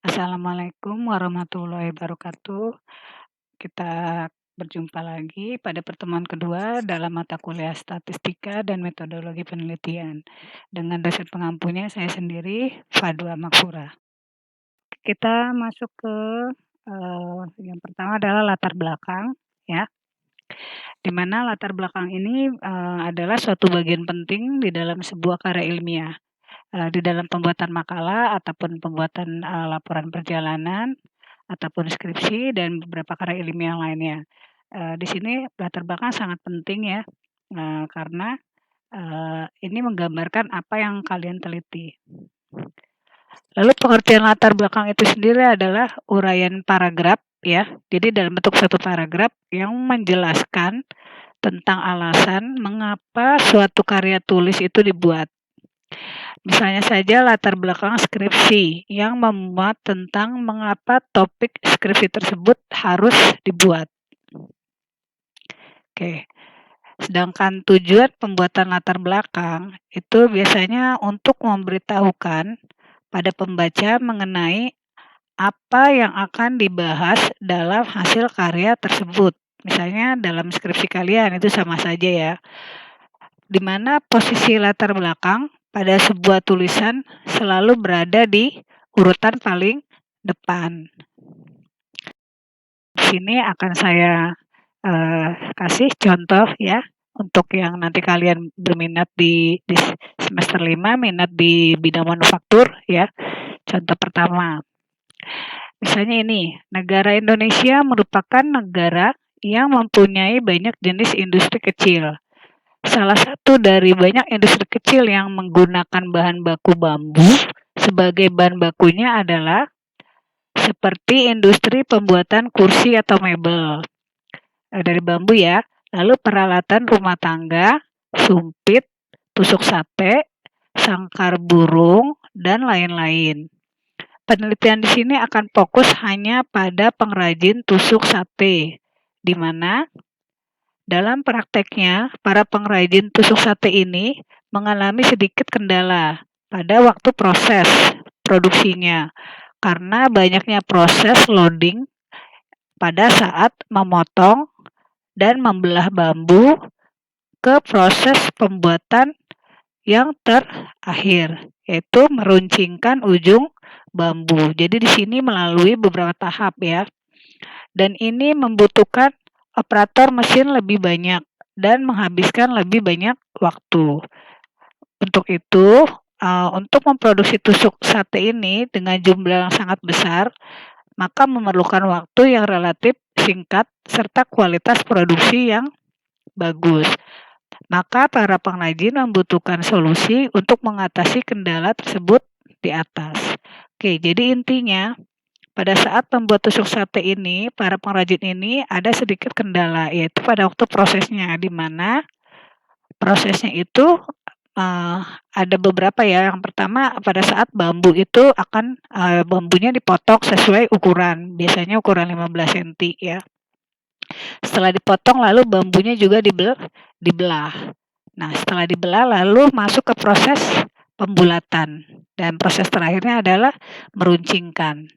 Assalamualaikum warahmatullahi wabarakatuh. Kita berjumpa lagi pada pertemuan kedua dalam mata kuliah Statistika dan Metodologi Penelitian. Dengan dosen pengampunya saya sendiri, Fadwa Makfura. Kita masuk ke yang pertama adalah latar belakang, ya. Di mana latar belakang ini adalah suatu bagian penting di dalam sebuah karya ilmiah. Di dalam pembuatan makalah ataupun pembuatan laporan perjalanan ataupun skripsi dan beberapa karya ilmiah lainnya. Di sini latar belakang sangat penting ya, karena ini menggambarkan apa yang kalian teliti. Lalu pengertian latar belakang itu sendiri adalah uraian paragraf ya. Jadi dalam bentuk satu paragraf yang menjelaskan tentang alasan mengapa suatu karya tulis itu dibuat. Misalnya saja latar belakang skripsi yang memuat tentang mengapa topik skripsi tersebut harus dibuat. Oke. Sedangkan tujuan pembuatan latar belakang itu biasanya untuk memberitahukan pada pembaca mengenai apa yang akan dibahas dalam hasil karya tersebut. Misalnya dalam skripsi kalian itu sama saja ya. Di mana posisi latar belakang pada sebuah tulisan selalu berada di urutan paling depan. Di sini akan saya kasih contoh ya untuk yang nanti kalian berminat di semester 5 minat di bidang manufaktur ya. Contoh pertama. Misalnya ini, negara Indonesia merupakan negara yang mempunyai banyak jenis industri kecil. Salah satu dari banyak industri kecil yang menggunakan bahan baku bambu sebagai bahan bakunya adalah seperti industri pembuatan kursi atau mebel dari bambu ya. Lalu peralatan rumah tangga, sumpit, tusuk sate, sangkar burung, dan lain-lain. Penelitian di sini akan fokus hanya pada pengrajin tusuk sate, di mana dalam prakteknya para pengrajin tusuk sate ini mengalami sedikit kendala pada waktu proses produksinya karena banyaknya proses loading pada saat memotong dan membelah bambu ke proses pembuatan yang terakhir, yaitu meruncingkan ujung bambu. Jadi di sini melalui beberapa tahap ya. Dan ini membutuhkan operator mesin lebih banyak dan menghabiskan lebih banyak waktu. Untuk itu, untuk memproduksi tusuk sate ini dengan jumlah yang sangat besar, maka memerlukan waktu yang relatif singkat serta kualitas produksi yang bagus. Maka para pengrajin membutuhkan solusi untuk mengatasi kendala tersebut di atas. Oke, jadi intinya pada saat membuat tusuk sate ini, para pengrajin ini ada sedikit kendala, yaitu pada waktu prosesnya, di mana prosesnya itu ada beberapa ya. Yang pertama pada saat bambu itu akan bambunya dipotong sesuai ukuran, biasanya ukuran 15 cm ya. Setelah dipotong lalu bambunya juga dibelah. Nah, setelah dibelah lalu masuk ke proses pembulatan dan proses terakhirnya adalah meruncingkan.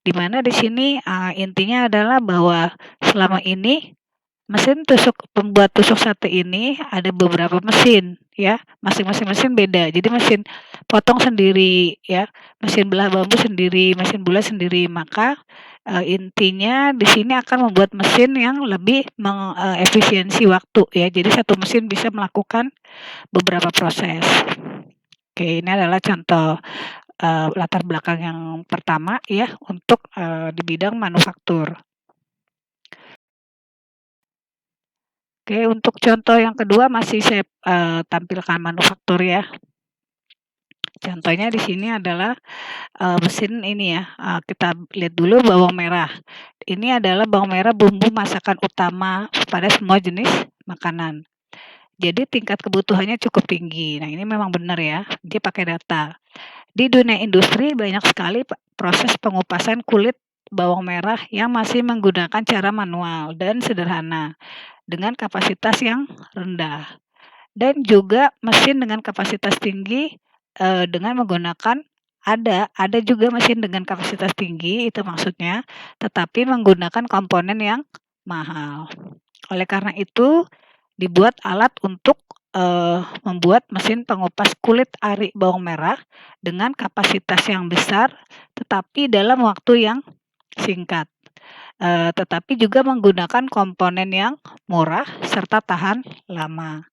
Di mana di sini intinya adalah bahwa selama ini mesin pembuat tusuk sate ini ada beberapa mesin ya, masing-masing mesin beda. Jadi mesin potong sendiri ya, mesin belah bambu sendiri, mesin bulat sendiri. Maka intinya di sini akan membuat mesin yang lebih mengefisiensi waktu ya. Jadi satu mesin bisa melakukan beberapa proses. Oke, ini adalah contoh latar belakang yang pertama ya untuk di bidang manufaktur. Oke, untuk contoh yang kedua masih saya tampilkan manufaktur ya. Contohnya di sini adalah mesin ini ya. Kita lihat dulu bawang merah. Ini adalah bawang merah bumbu masakan utama pada semua jenis makanan. Jadi tingkat kebutuhannya cukup tinggi. Nah, ini memang benar ya. Dia pakai data. Di dunia industri banyak sekali proses pengupasan kulit bawang merah yang masih menggunakan cara manual dan sederhana dengan kapasitas yang rendah. Dan juga mesin dengan kapasitas tinggi dengan menggunakan Ada juga mesin dengan kapasitas tinggi, itu maksudnya, tetapi menggunakan komponen yang mahal. Oleh karena itu, dibuat alat untuk membuat mesin pengupas kulit ari bawang merah dengan kapasitas yang besar, tetapi dalam waktu yang singkat. Tetapi juga menggunakan komponen yang murah serta tahan lama.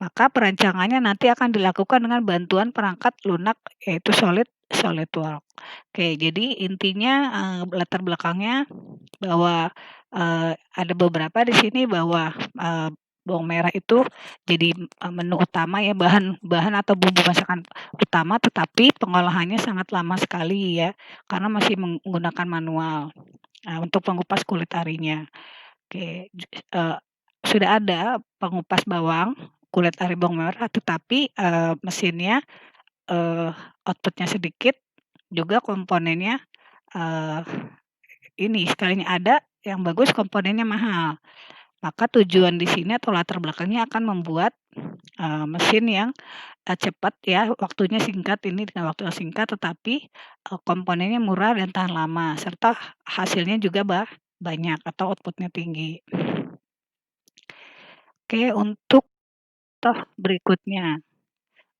Maka perancangannya nanti akan dilakukan dengan bantuan perangkat lunak yaitu SolidWorks. Oke, jadi intinya, latar belakangnya bahwa, ada beberapa di sini bahwa, bawang merah itu jadi, menu utama ya, bahan bahan atau bumbu masakan utama, tetapi pengolahannya sangat lama sekali ya, karena masih menggunakan manual, untuk pengupas kulit arinya. Oke, sudah ada pengupas bawang, kulit ari bawang merah, tetapi, mesinnya, eee, output sedikit, juga komponennya, eee, ini sekalinya ada, yang bagus komponennya mahal. Maka tujuan di sini atau latar belakangnya akan membuat, mesin yang, cepat ya, waktunya singkat ini dengan waktu yang singkat, tetapi, komponennya murah dan tahan lama, serta hasilnya juga banyak atau output-nya tinggi. Oke, untuk berikutnya,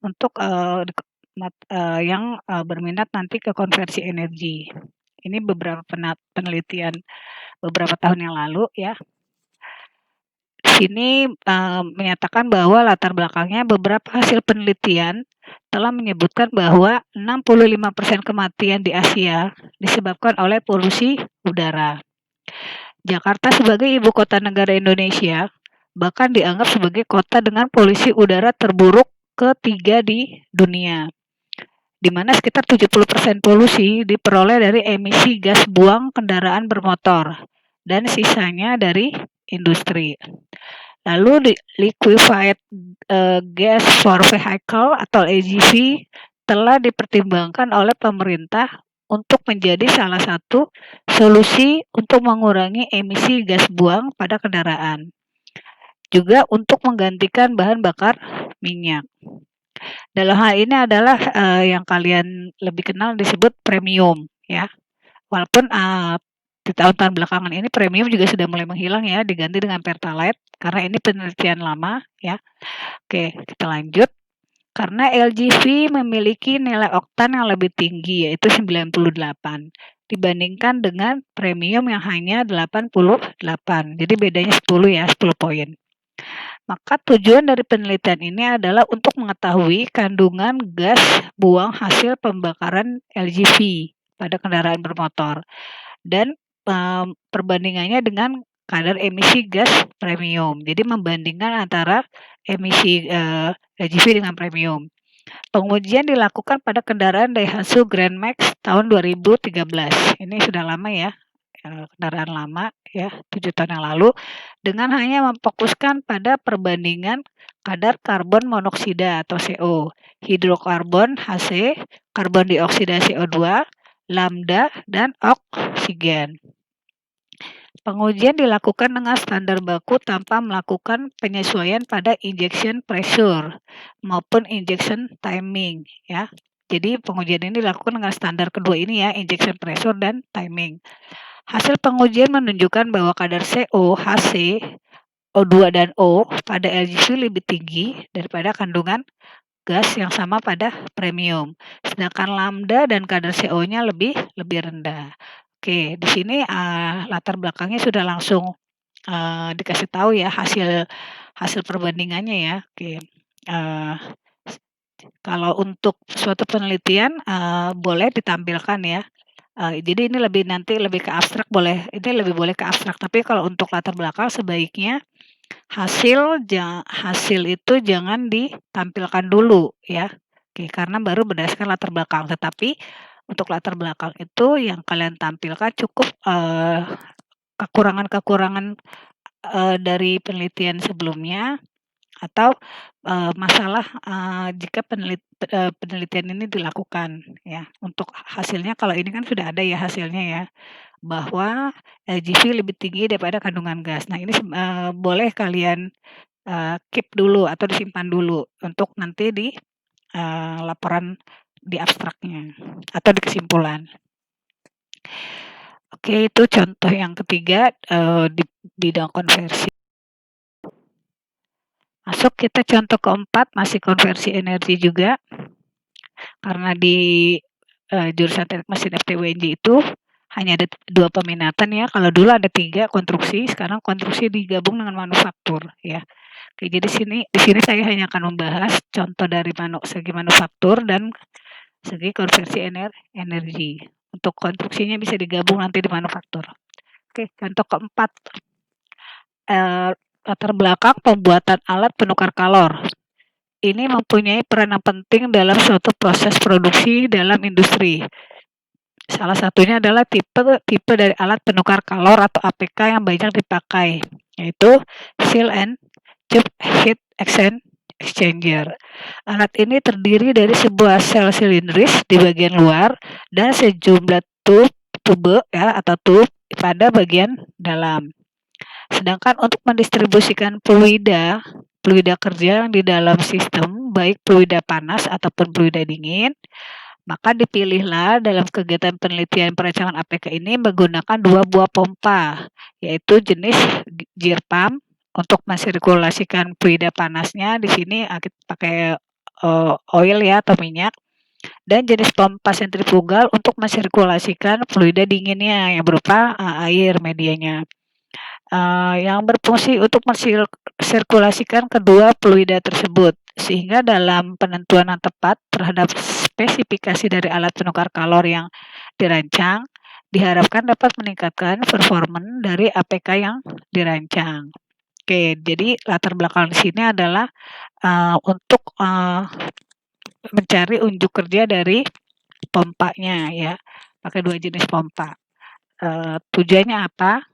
untuk, yang, berminat nanti ke konversi energi. Ini beberapa penelitian beberapa tahun yang lalu ya. Di sini, menyatakan bahwa latar belakangnya beberapa hasil penelitian telah menyebutkan bahwa 65% kematian di Asia disebabkan oleh polusi udara. Jakarta sebagai ibu kota negara Indonesia bahkan dianggap sebagai kota dengan polusi udara terburuk ketiga di dunia, di mana sekitar 70% polusi diperoleh dari emisi gas buang kendaraan bermotor dan sisanya dari industri. Lalu liquefied gas for vehicle atau LGV telah dipertimbangkan oleh pemerintah untuk menjadi salah satu solusi untuk mengurangi emisi gas buang pada kendaraan. Juga untuk menggantikan bahan bakar minyak. Dalam hal ini adalah, yang kalian lebih kenal disebut premium ya. Walaupun, di tahun-tahun belakangan ini premium juga sudah mulai menghilang ya, diganti dengan pertalite karena ini penelitian lama ya. Oke, kita lanjut. Karena LGV memiliki nilai oktan yang lebih tinggi yaitu 98 dibandingkan dengan premium yang hanya 88. Jadi bedanya 10 ya, 10 poin. Maka tujuan dari penelitian ini adalah untuk mengetahui kandungan gas buang hasil pembakaran LGV pada kendaraan bermotor dan, perbandingannya dengan kadar emisi gas premium. Jadi membandingkan antara emisi, LGV dengan premium. Pengujian dilakukan pada kendaraan Daihatsu Grand Max tahun 2013. Ini sudah lama ya, kendaraan lama ya, 7 tahun yang lalu, dengan hanya memfokuskan pada perbandingan kadar karbon monoksida atau CO, hidrokarbon HC, karbon dioksida CO2, lambda, dan oksigen. Pengujian dilakukan dengan standar baku tanpa melakukan penyesuaian pada injection pressure maupun injection timing ya. Jadi pengujian ini dilakukan dengan standar kedua ini ya, injection pressure dan timing. Hasil pengujian menunjukkan bahwa kadar CO, HC, O2 dan O pada LGV lebih tinggi daripada kandungan gas yang sama pada premium. Sedangkan lambda dan kadar CO-nya lebih rendah. Oke, di sini, latar belakangnya sudah langsung, dikasih tahu ya hasil perbandingannya ya. Oke, kalau untuk suatu penelitian, boleh ditampilkan ya. Jadi ini nanti lebih ke abstrak ini lebih boleh ke abstrak, tapi kalau untuk latar belakang sebaiknya hasil itu jangan ditampilkan dulu ya. Oke, karena baru berdasarkan latar belakang, tetapi untuk latar belakang itu yang kalian tampilkan cukup, kekurangan-kekurangan, dari penelitian sebelumnya atau, masalah, jika penelitian ini dilakukan ya. Untuk hasilnya kalau ini kan sudah ada ya hasilnya ya, bahwa LGV lebih tinggi daripada kandungan gas. Nah ini boleh kalian, keep dulu atau disimpan dulu untuk nanti di, laporan di abstraknya atau di kesimpulan. Oke, itu contoh yang ketiga di bidang konversi. Masuk kita contoh keempat, masih konversi energi juga. Karena di jurusan teknik mesin FTWNJ itu hanya ada 2 peminatan ya. Kalau dulu ada 3 konstruksi, sekarang konstruksi digabung dengan manufaktur ya. Oke, jadi di sini saya hanya akan membahas contoh dari segi manufaktur dan segi konversi energi. Untuk konstruksinya bisa digabung nanti di manufaktur. Oke, contoh keempat. Latar belakang pembuatan alat penukar kalor. Ini mempunyai peranan penting dalam suatu proses produksi dalam industri. Salah satunya adalah tipe dari alat penukar kalor atau APK yang banyak dipakai, yaitu Seal and Tube Heat Exchanger. Alat ini terdiri dari sebuah sel silindris di bagian luar dan sejumlah tube ya atau tube pada bagian dalam. Sedangkan untuk mendistribusikan fluida kerja di dalam sistem, baik fluida panas ataupun fluida dingin, maka dipilihlah dalam kegiatan penelitian perancangan APK ini menggunakan 2 buah pompa, yaitu jenis gear pump untuk mensirkulasikan fluida panasnya. Di sini kita pakai oil ya atau minyak, dan jenis pompa sentrifugal untuk mensirkulasikan fluida dinginnya yang berupa air medianya. Yang berfungsi untuk mensirkulasikan kedua fluida tersebut, sehingga dalam penentuan yang tepat terhadap spesifikasi dari alat penukar kalor yang dirancang, diharapkan dapat meningkatkan performa dari APK yang dirancang. Oke, jadi latar belakang di sini adalah untuk mencari unjuk kerja dari pompanya ya, pakai 2 jenis pompa. Tujuannya apa?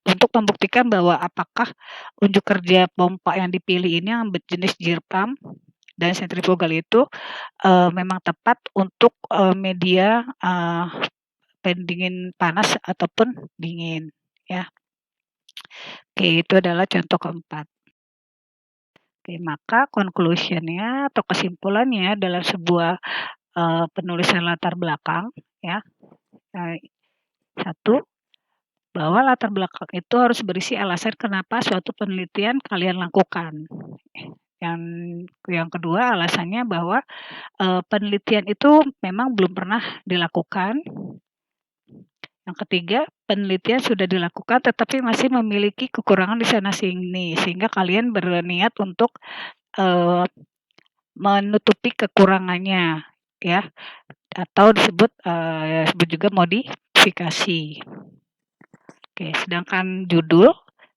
Untuk membuktikan bahwa apakah unjuk kerja pompa yang dipilih ini yang jenis gear pump dan sentrifugal itu memang tepat untuk media pendingin panas ataupun dingin ya. Oke, itu adalah contoh keempat. Oke, maka conclusion-nya atau kesimpulannya dalam sebuah penulisan latar belakang ya. 1, bahwa latar belakang itu harus berisi alasan kenapa suatu penelitian kalian lakukan. Yang kedua alasannya bahwa penelitian itu memang belum pernah dilakukan. Yang ketiga, penelitian sudah dilakukan tetapi masih memiliki kekurangan di sana sini, sehingga kalian berniat untuk menutupi kekurangannya ya, atau disebut juga modifikasi. Oke, sedangkan judul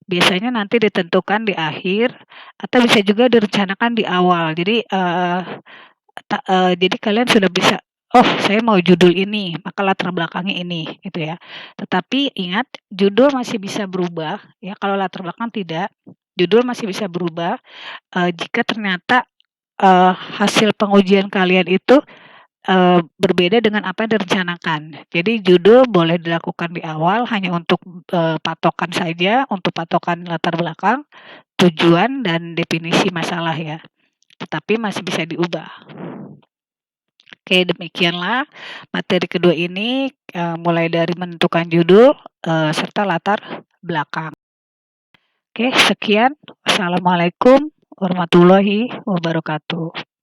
biasanya nanti ditentukan di akhir atau bisa juga direncanakan di awal. Jadi kalian sudah bisa, oh saya mau judul ini, maka latar belakangnya ini, gitu ya. Tetapi ingat, judul masih bisa berubah, ya. Kalau latar belakang tidak, judul masih bisa berubah jika ternyata hasil pengujian kalian itu berbeda dengan apa yang direncanakan. Jadi judul boleh dilakukan di awal hanya untuk patokan saja, untuk patokan latar belakang, tujuan dan definisi masalah ya. Tetapi masih bisa diubah. Oke, demikianlah materi kedua ini mulai dari menentukan judul serta latar belakang. Oke, sekian. Wassalamualaikum warahmatullahi wabarakatuh.